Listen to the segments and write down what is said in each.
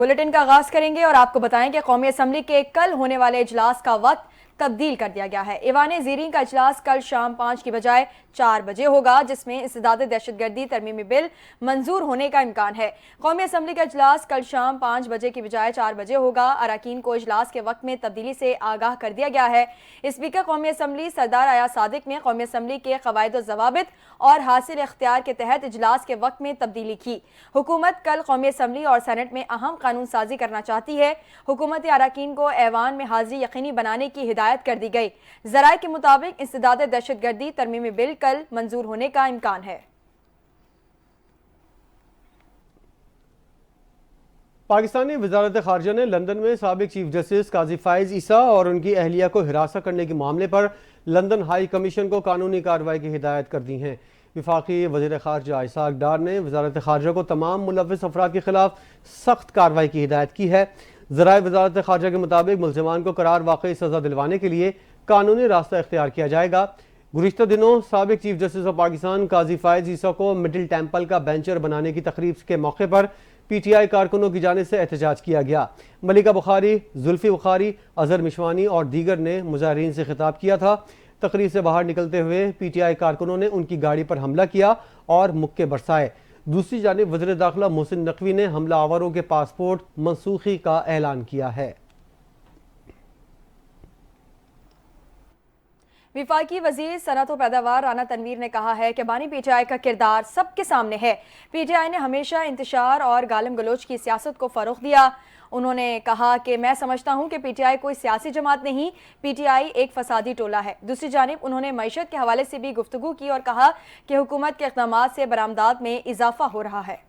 Bulletin का आगाज करेंगे और आपको बताएं कि कौमी असम्बली के कल होने वाले इजलास का वक्त तब्दील कर दिया गया है। ईवान ज़ीरीन का इजलास कल शाम 5 की बजाय 4 बजे होगा, जिसमें इंसदाद दहशतगर्दी तरमीमी बिल मंजूर होने का इम्कान है। कौमी असम्बली का इजलास कल शाम 5 बजे की बजाय 4 बजे होगा। अरकान को इजलास के वक्त में तब्दीली से आगाह कर दिया गया है। स्पीकर कौमी असम्बली सरदार अयाज सादिक ने कौमी असम्बली के कवायद व ज़वाबित और हासिल इख्तियार के तहत इजलास के वक्त में तब्दीली की। हुकूमत कल कौमी असम्बली और सेनेट में अहम कानून साजी करना चाहती है। हुकूमत अरकान को ऐवान में हाजिरी यकीनी बनाने की हिदायत कर दी गई। ज़राए के मुताबिक इंसदाद दहशतगर्दी तरमीमी बिल कल मंजूर होने का इम्कान है। पाकिस्तानी वजारत खारजा ने लंदन में साबिक चीफ जस्टिस काजी फाइज ईसा और उनकी अहलिया को हिरासत करने के मामले पर लंदन हाई कमीशन को कानूनी कार्रवाई की हिदायत कर दी है। विफाकी वज़ीर खारजा इसाक डार ने वजारत खारजा को तमाम मुलव्विस अफराद के खिलाफ सख्त कार्रवाई की हिदायत की है। ज़राए वजारत खारजा के मुताबिक मुल्ज़िमान को करार वाकई सज़ा दिलवाने के लिए कानूनी रास्ता इख्तियार किया जाएगा। गुज़िश्ता दिनों साबिक चीफ जस्टिस ऑफ पाकिस्तान काजी फाइज ईसा को मिडिल टेम्पल का बेंचर बनाने की तकरीब के मौके पर PTI कारकुनों की जानिब से एहतजाज किया गया। मलिका बुखारी, जुल्फी बुखारी, अजहर मिशवानी और दीगर ने मुजाहिरीन से खिताब किया था। तकरीब से बाहर निकलते हुए PTI कारकुनों ने उनकी गाड़ी पर हमला किया और मुक्के बरसाए। दूसरी जानिब वज़ीर दाखिला मोहसिन नकवी ने हमला आवरों के पासपोर्ट मनसूखी का ऐलान किया है। विफाकी वजीर सनअत व पैदावार राना तनवीर ने कहा है कि बानी PTI का किरदार सबके सामने है। PTI ने हमेशा इंतशार और गालम गलोच की सियासत को फ़रोग़ दिया। उन्होंने कहा कि मैं समझता हूं कि PTI कोई सियासी जमात नहीं, PTI एक फसादी टोला है। दूसरी जानिब उन्होंने मईशत के हवाले से भी गुफ्तगू की और कहा कि हुकूमत के इक़दामात से बरामदात में इजाफा हो रहा है।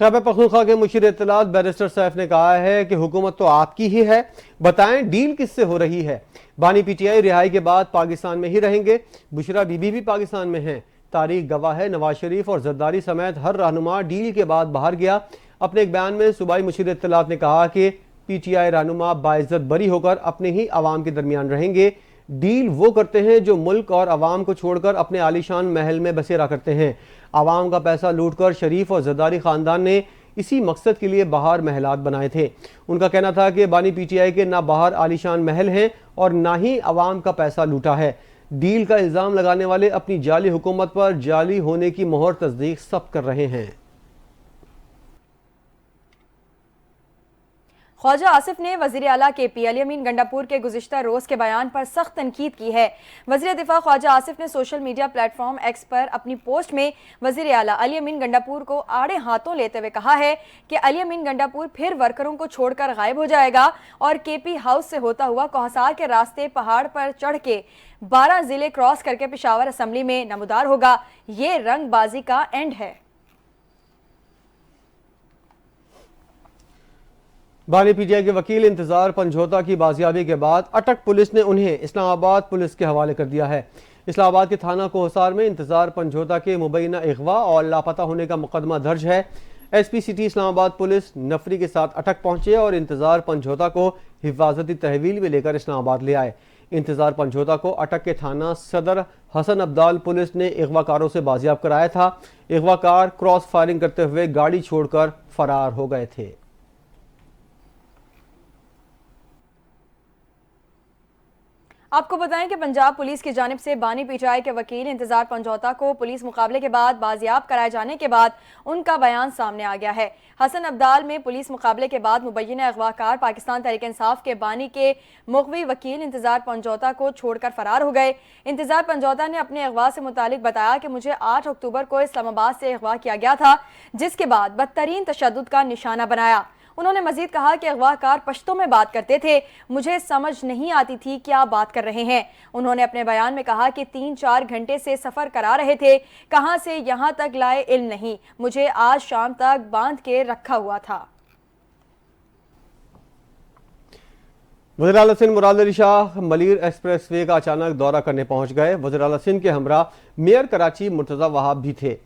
खैबर पख्तूनख्वा के मुशीर इत्तलात बैरिस्टर सैफ ने कहा है कि हुकूमत तो आपकी ही है, बताएं डील किससे हो रही है। बानी PTI रिहाई के बाद पाकिस्तान में ही रहेंगे। बुशरा बीबी भी पाकिस्तान में हैं। तारीख गवाह है, नवाज शरीफ और जरदारी समेत हर रहनुमा डील के बाद बाहर गया। अपने एक बयान में सूबाई मुशीर इत्तलात ने कहा कि PTI रहनुमा बाइज्जत बरी होकर अपने ही अवाम के दरमियान रहेंगे। डील वो करते हैं जो मुल्क और अवाम को छोड़कर अपने आलीशान महल में बसेरा करते हैं। आवाम का पैसा लूटकर शरीफ और जरदारी खानदान ने इसी मकसद के लिए बाहर महलात बनाए थे। उनका कहना था कि बानी PTI के ना बाहर आलीशान महल हैं और ना ही अवाम का पैसा लूटा है। डील का इल्ज़ाम लगाने वाले अपनी जाली हुकूमत पर जाली होने की मोहर तस्दीक सब कर रहे हैं। ख्वाजा आसिफ ने वज़ीर आला KP अली अमीन गंडापुर के गुज़िश्ता रोज़ के बयान पर सख्त तनकीद की है। वज़ीर दिफा ख्वाजा आसिफ ने सोशल मीडिया प्लेटफॉर्म X पर अपनी पोस्ट में वज़ीर आला अली अमीन गंडापुर को आड़े हाथों लेते हुए कहा है कि अली अमीन गंडापुर फिर वर्करों को छोड़कर गायब हो जाएगा और KP हाउस से होता हुआ कोहसार के रास्ते पहाड़ पर चढ़ के 12 ज़िले क्रॉस करके पेशावर असम्बली में नमदार होगा। ये रंगबाजी का एंड है। बानी PTI के वकील इंतजार पंजोता की बाजियाबी के बाद अटक पुलिस ने उन्हें इस्लामाबाद पुलिस के हवाले कर दिया है। इस्लामाबाद के थाना कोहसार में इंतजार पंजोता के मुबैना अगवा और लापता होने का मुकदमा दर्ज है। SP सिटी इस्लामाबाद पुलिस नफरी के साथ अटक पहुंचे और इंतजार पंजोता को हिफाजती तहवील में लेकर इस्लामाबाद ले आए। इंतजार पंजोता को अटक के थाना सदर हसन अब्दाल पुलिस ने अगवाकारों से बाजियाब कराया था। अगवाकार क्रॉस फायरिंग करते हुए गाड़ी छोड़कर फरार हो गए थे। आपको बताएं कि पंजाब पुलिस की जानिब से बानी PTI के वकील इंतजार पंजोता को पुलिस मुकाबले के बाद बाजियाब कराए जाने के बाद उनका बयान सामने आ गया है। हसन अब्दाल में पुलिस मुकाबले के बाद मुबैना अगवाकार पाकिस्तान तहरीक इंसाफ के बानी के मुगवी वकील इंतजार पंजोता को छोड़कर फरार हो गए। इंतजार पंजोता ने अपने अगवा से मुतालिक बताया कि मुझे 8 अक्टूबर को इस्लामाबाद से अगवा किया गया था, जिसके बाद बदतरीन तशद्दुद का निशाना बनाया। उन्होंने मजीद कहा कि अगवाकार पश्तो में बात करते थे, मुझे समझ नहीं आती थी क्या बात कर रहे हैं। उन्होंने अपने बयान में कहा कि 3-4 घंटे से सफ़र करा रहे थे, कहां से यहां तक लाए इल्म नहीं, मुझे आज शाम तक बांध के रखा हुआ था। वज़ीर आला सिंध मुराद अली शाह मलीर एक्सप्रेस वे का अचानक दौरा करने पहुंच गए। वज़ीर आला सिंध के हमरा मेयर कराची मुर्तज़ा वहाब भी थे।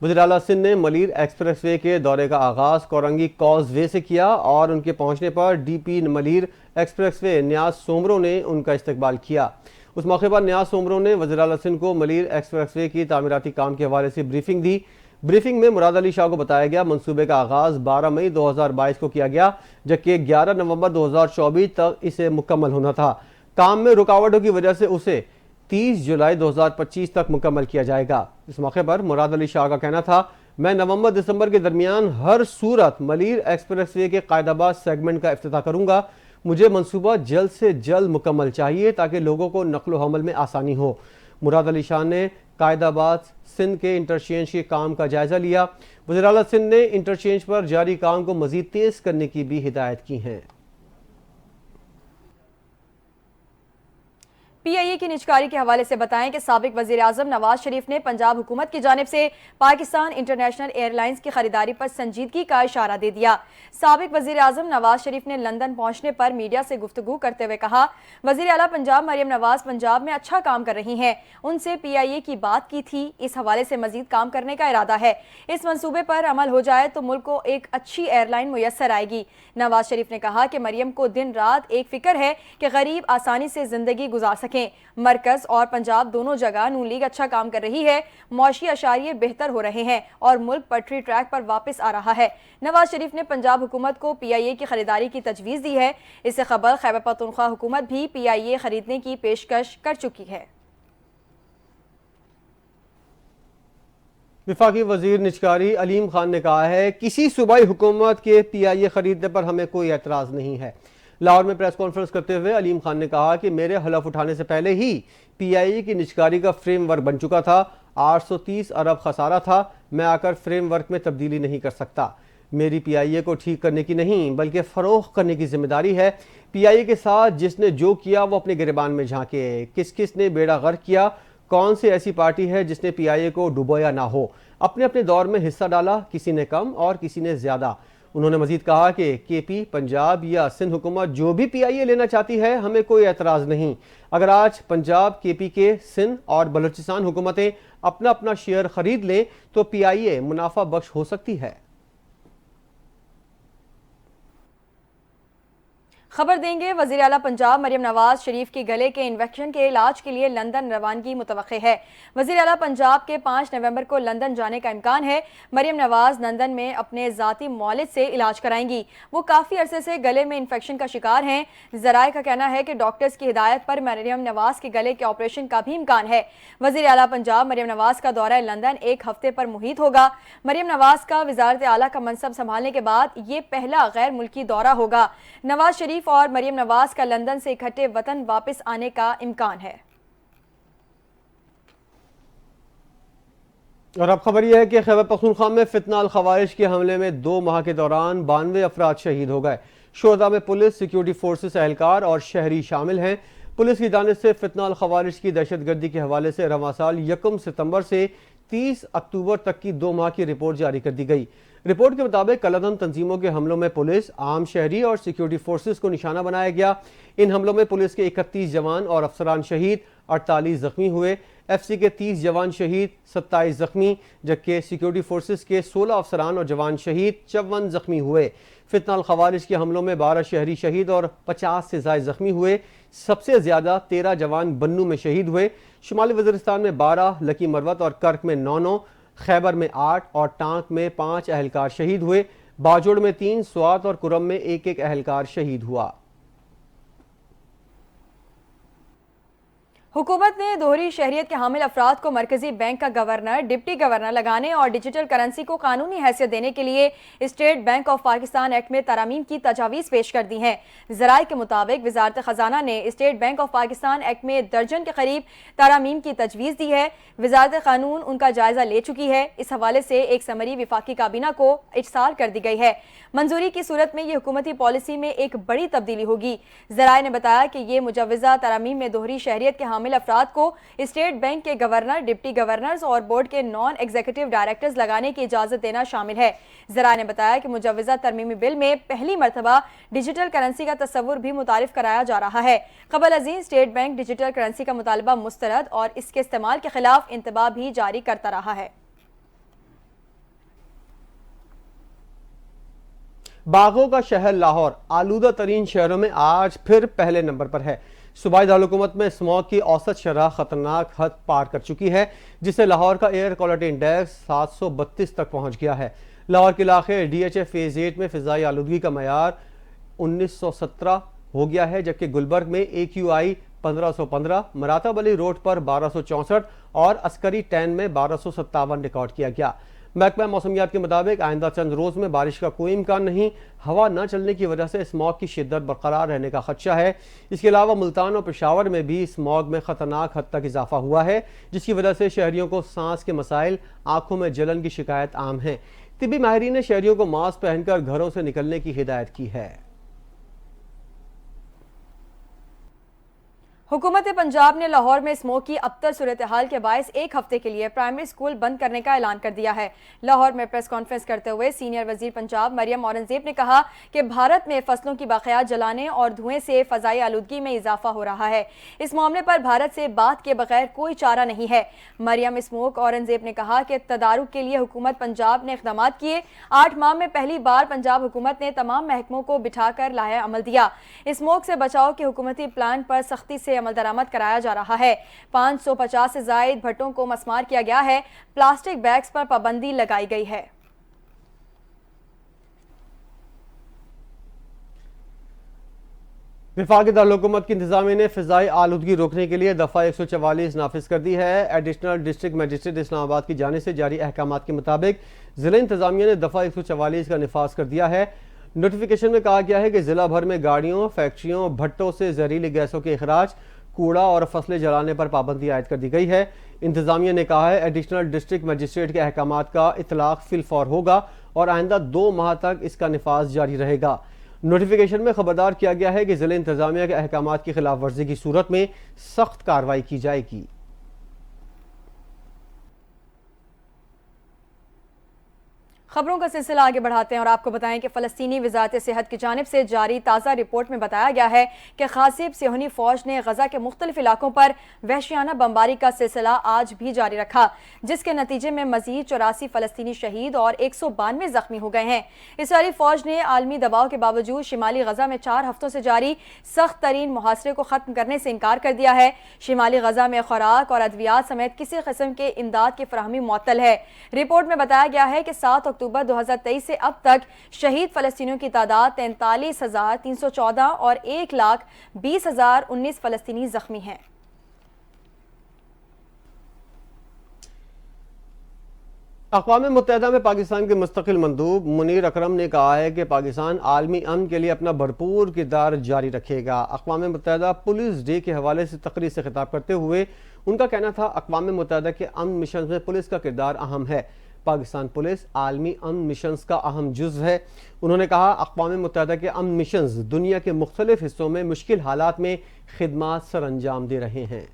वज़ीर आला सिंध ने मलीर एक्सप्रेस वे के दौरे का आगाज़ कोरंगी कॉज वे से किया और उनके पहुंचने पर DP Malir expressway Niaz Soomro ने उनका इस्तकबाल किया। उस मौके पर नियाज सोमरों ने वज़ीर आला सिंध को मलीर एक्सप्रेसवे की तामीराती काम के हवाले से ब्रीफिंग दी। ब्रीफिंग में मुराद अली शाह को बताया गया मनसूबे का आगाज 12 मई 2022 को किया गया, जबकि 11 नवंबर 2024 तक इसे मुकम्मल होना था। काम में रुकावटों की वजह से उसे 30 जुलाई 2025 तक मुकम्मल किया जाएगा। इस मौके पर मुराद अली शाह का कहना था, मैं नवंबर दिसंबर के दरमियान हर सूरत मलीर एक्सप्रेसवे के कायदाबाद सेगमेंट का इफ्तिताह करूंगा। मुझे मंसूबा जल्द से जल्द मुकम्मल चाहिए ताकि लोगों को नकलो हमल में आसानी हो। मुराद अली शाह ने कायदाबाद सिंध के इंटरचेंज के काम का जायजा लिया। वज़ीर आला सिंध ने इंटरचेंज पर जारी काम को मजीद तेज करने की भी हिदायत की है। पीआईए की निजकारी के हवाले से बताएं कि साबिक वजीर आजम नवाज शरीफ ने पंजाब हुकूमत की जानिब से पाकिस्तान इंटरनेशनल एयरलाइंस की खरीदारी पर संजीदगी का इशारा दे दिया। साबिक वजीर आजम नवाज शरीफ ने लंदन पहुंचने पर मीडिया से गुफ्तगू करते हुए कहा, वजीर आला पंजाब मरियम नवाज पंजाब में अच्छा काम कर रही हैं, उनसे पीआईए की बात की थी, इस हवाले से मजीद काम करने का इरादा है। इस मंसूबे पर अमल हो जाए तो मुल्क को एक अच्छी एयरलाइन मुयस्सर आएगी। नवाज शरीफ ने कहा कि मरियम को दिन रात एक फिक्र है कि गरीब आसानी से जिंदगी गुजार सकें। मरकज और पंजाब दोनों जगह नून लीग अच्छा काम कर रही है, मौशी अशारिये बेहतर हो रहे हैं और मुल्क पटरी ट्रैक पर वापस आ रहा है। नवाज शरीफ ने पंजाब हुकूमत को पीआईए की खरीदारी की तजवीज़ दी है। इससे खबर खैबर पख्तूनख्वा हुकूमत भी पीआईए खरीदने की पेशकश कर चुकी है। वफाकी वजीर निजकारी अलीम खान ने कहा है, किसी सूबाई हुकूमत के पीआईए खरीदने पर हमें कोई एतराज़ नहीं है। लाहौर में प्रेस कॉन्फ्रेंस करते हुए अलीम खान ने कहा कि मेरे हलफ उठाने से पहले ही पीआईए की निजकारी का फ्रेमवर्क बन चुका था। 830 अरब खसारा था, मैं आकर फ्रेमवर्क में तब्दीली नहीं कर सकता। मेरी पीआईए को ठीक करने की नहीं बल्कि फरोख्त करने की जिम्मेदारी है। पीआईए के साथ जिसने जो किया वो अपने गिरबान में झांके। किस किस ने बेड़ा गर्क किया, कौन सी ऐसी पार्टी है जिसने पीआईए को डुबोया ना हो। अपने अपने दौर में हिस्सा डाला, किसी ने कम और किसी ने ज्यादा। उन्होंने मजीद कहा कि केपी, पंजाब या सिंध हुकूमत जो भी पीआईए लेना चाहती है, हमें कोई एतराज़ नहीं। अगर आज पंजाब, केपी के, सिंध और बलूचिस्तान हुकूमतें अपना अपना शेयर खरीद लें तो पीआईए मुनाफा बख्श हो सकती है। खबर देंगे, वज़ीर आला पंजाब मरियम नवाज शरीफ की गले के इन्फेक्शन के इलाज के लिए लंदन रवानगी मुतवक्के है। वज़ीर आला पंजाब के 5 नवंबर को लंदन जाने का इम्कान है। मरियम नवाज लंदन में अपने ज़ाती मौलिद से इलाज कराएंगी। वो काफ़ी अरसे से गले में इन्फेक्शन का शिकार हैं। ज़राए का कहना है कि डॉक्टर्स की हिदायत पर मरियम नवाज के गले के ऑपरेशन का भी इम्कान है। वज़ीर आला पंजाब मरियम नवाज का दौरा लंदन 1 हफ्ते पर मुहित होगा। मरियम नवाज का वज़ारत आला का मनसब संभालने के बाद ये पहला गैर मुल्की दौरा होगा। नवाज शरीफ और मरियम नवाज का लंदन से इकट्ठे वतन वापस आने का इम्कान है। और अब खबर यह है कि खैबर पख्तूनख्वा में फितना अल खवारिज के हमले में 2 माह के दौरान 92 अफराद शहीद हो गए। शोहदा में पुलिस, सिक्योरिटी फोर्सेस एहलकार और शहरी शामिल हैं। पुलिस की जानिब से फितना अल खवारिज की दहशतगर्दी के हवाले से रवां साल 1 सितंबर से 30 अक्टूबर तक की 2 माह की रिपोर्ट जारी कर दी गई। रिपोर्ट के मुताबिक कलअदम तंजीमों के हमलों में पुलिस, आम शहरी और सिक्योरिटी फोर्सेस को निशाना बनाया गया। इन हमलों में पुलिस के 31 जवान और अफसरान शहीद, 48 जख्मी हुए। एफसी के 30 जवान शहीद, 27 जख्मी, जबकि सिक्योरिटी फोर्सेस के 16 अफसरान और जवान शहीद, 54 जख्मी हुए। फितना अल खवारिज के हमलों में 12 शहरी शहीद और 50 से ज़ायद जख्मी हुए। सबसे ज्यादा 13 जवान बन्नू में शहीद हुए। शुमाली वज़ीरिस्तान में 12, लकी मरवत और कर्क में 9, खैबर में 8 और टांक में 5 अहलकार शहीद हुए। बाजोड़ में 3, स्वात और कुरम में 1 अहलकार शहीद हुआ। हुकूमत ने दोहरी शहरियत के हामिल अफराद को मरकजी बैंक का गवर्नर, डिप्टी गवर्नर लगाने और डिजिटल करेंसी को कानूनी हैसियत देने के लिए state bank of Pakistan act में तरामीम की तजावीज़ पेश कर दी हैं। ज़राए के मुताबिक वजारत खजाना ने state bank of Pakistan act में दर्जन के करीब तरामीम की तजवीज़ दी है। वजारत कानून उनका जायजा ले चुकी है। इस हवाले से एक समरी विफाकी काबीना को इरसाल कर दी गई है। मंजूरी की सूरत में यह हुकूमती पॉलिसी में एक बड़ी तब्दीली होगी। ज़राए ने बताया कि ये मुजवज़ा तरामीम में दोहरी शहरियत के हामिल अफराद को स्टेट बैंक के गवर्नर, डिप्टी गवर्नर्स और बोर्ड के नॉन एग्जीक्यूटिव डायरेक्टर्स लगाने की इजाजत देना शामिल है। ज़राए ने बताया कि मुजवज़ा तरमीमी बिल में पहली मरतबा डिजिटल करेंसी का तस्वुर भी मुतारिफ कराया जा रहा है। क़बल अज़ीम स्टेट बैंक डिजिटल करेंसी का मुतालबा मुस्तरद और इसके इस्तेमाल के खिलाफ इंतबाह भी जारी करता रहा है। बागों का शहर लाहौर आलूदा तरीन शहरों में आज फिर पहले नंबर पर है। सूबाई दारकूमत में स्मॉग की औसत शरह खतरनाक हद पार कर चुकी है, जिससे लाहौर का एयर क्वालिटी इंडेक्स 732 तक पहुंच गया है। लाहौर के इलाके DHA फेज 8 में फिजाई आलूदगी का मयार 1917 हो गया है, जबकि गुलबर्ग में AQI 1515, मराताब अली रोड पर 1264 और अस्करी 10 में 1257 रिकॉर्ड किया गया। महकमा मौसमियात के मुताबिक आइंदा चंद रोज में बारिश का कोई इम्कान नहीं। हवा न चलने की वजह से स्मॉग की शिद्दत बरकरार रहने का खदशा है। इसके अलावा मुल्तान और पेशावर में भी स्मॉग में खतरनाक हद तक इजाफा हुआ है, जिसकी वजह से शहरियों को सांस के मसाइल, आंखों में जलन की शिकायत आम है। तिब्बी माहिरीन ने शहरियों को मास्क पहनकर घरों से निकलने की हिदायत की है। हुकूमत पंजाब ने लाहौर में स्मोक की अबतर सूरत हाल के बायस एक हफ्ते के लिए प्राइमरी स्कूल बंद करने का ऐलान कर दिया है। लाहौर में प्रेस कॉन्फ्रेंस करते हुए सीनियर वजीर पंजाब मरियम औरंगजेब ने कहा कि भारत में फसलों की बाक़ियात जलाने और धुएं से फ़ज़ाई आलूदगी में इजाफा हो रहा है। इस मामले पर भारत से बात के बगैर कोई चारा नहीं है। मरियम स्मोक औरंगजेब ने कहा कि तदारुक के लिए हुकूमत पंजाब ने इक़दाम किए। 8 माह में पहली बार पंजाब हुकूमत ने तमाम महकमों को बिठाकर लाहे अमल दिया। स्मोक से बचाव के हुकूमती प्लान पर सख्ती से अमल दरामद कराया जा रहा है। 550 से जायद भट्टों को मस्मार किया गया है। प्लास्टिक बैग्स पर पाबंदी लगाई गई है। वफाकी दारकूमत की इंतजामिया ने फ़िज़ाई आलूदगी रोकने के लिए दफ़ा 144 नाफिज कर दी है। एडिशनल डिस्ट्रिक्ट मजिस्ट्रेट इस्लामाबाद की जानिब से जारी अहकाम के मुताबिक ज़िला इंतजामिया ने दफ़ा 144 का निफाज कर दिया है। नोटिफिकेशन में कहा गया है कि ज़िला भर में गाड़ियों, फैक्ट्रियों, भट्टों से जहरीली गैसों के अखराज, कूड़ा और फसलें जलाने पर पाबंदी आयद कर दी गई है। इंतजामिया ने कहा है एडिशनल डिस्ट्रिक्ट मजिस्ट्रेट के अहकाम का इतलाक फिलफौर होगा और आइंदा 2 माह तक इसका निफाज जारी रहेगा। नोटिफिकेशन में खबरदार किया गया है कि ज़िला इंतजामिया के अहकाम की खिलाफ वर्जी की सूरत में सख्त कार्रवाई की जाएगी। खबरों का सिलसिला आगे बढ़ाते हैं और आपको बताएं कि फ़लस्तीनी वज़ारत सेहत की जानिब से जारी ताज़ा रिपोर्ट में बताया गया है कि ग़ासिब सियोनी फ़ौज ने गज़ा के मुख्तलिफ इलाकों पर वहशियाना बमबारी का सिलसिला आज भी जारी रखा, जिसके नतीजे में मज़ीद 84 फ़लस्तीनी शहीद और 192 ज़ख्मी हो गए हैं। इसराइली फ़ौज ने आलमी दबाव के बावजूद शिमाली गज़ा में 4 हफ्तों से जारी सख्त तरीन मुहासरे को ख़त्म करने से इनकार कर दिया है। शिमाली गज़ा में खुराक और अद्वियात समेत किसी किस्म के इमदाद की फराहमी मुअत्तल है। रिपोर्ट में बताया गया है कि 7 अक्टूबर 2023 से अब तक शहीद फलस्तीनियों की तादाद 43,314 और 1,20,019 फलस्तीनी जख्मी हैं। अक़वाम मुत्तहिदा में पाकिस्तान के मुस्तकिल मंदूब मुनीर अकरम ने कहा है कि पाकिस्तान आलमी अमन के लिए अपना भरपूर किरदार जारी रखेगा। अक़वाम मुत्तहिदा पुलिस डे के हवाले से तकरीर से खिताब करते हुए उनका कहना था अक़वाम मुत्तहिदा के अमन मिशन में पुलिस का किरदार अहम है। पाकिस्तान पुलिस आलमी अमन मिशन का अहम जुज़ है। उन्होंने कहा अक़वाम मुत्तहिदा के अमन मिशन दुनिया के मुख्तलिफ हिस्सों में मुश्किल हालात में खिदमात सर अंजाम दे रहे हैं।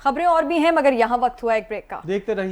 खबरें और भी हैं, मगर यहाँ वक्त हुआ एक ब्रेक का। देखते रहिए।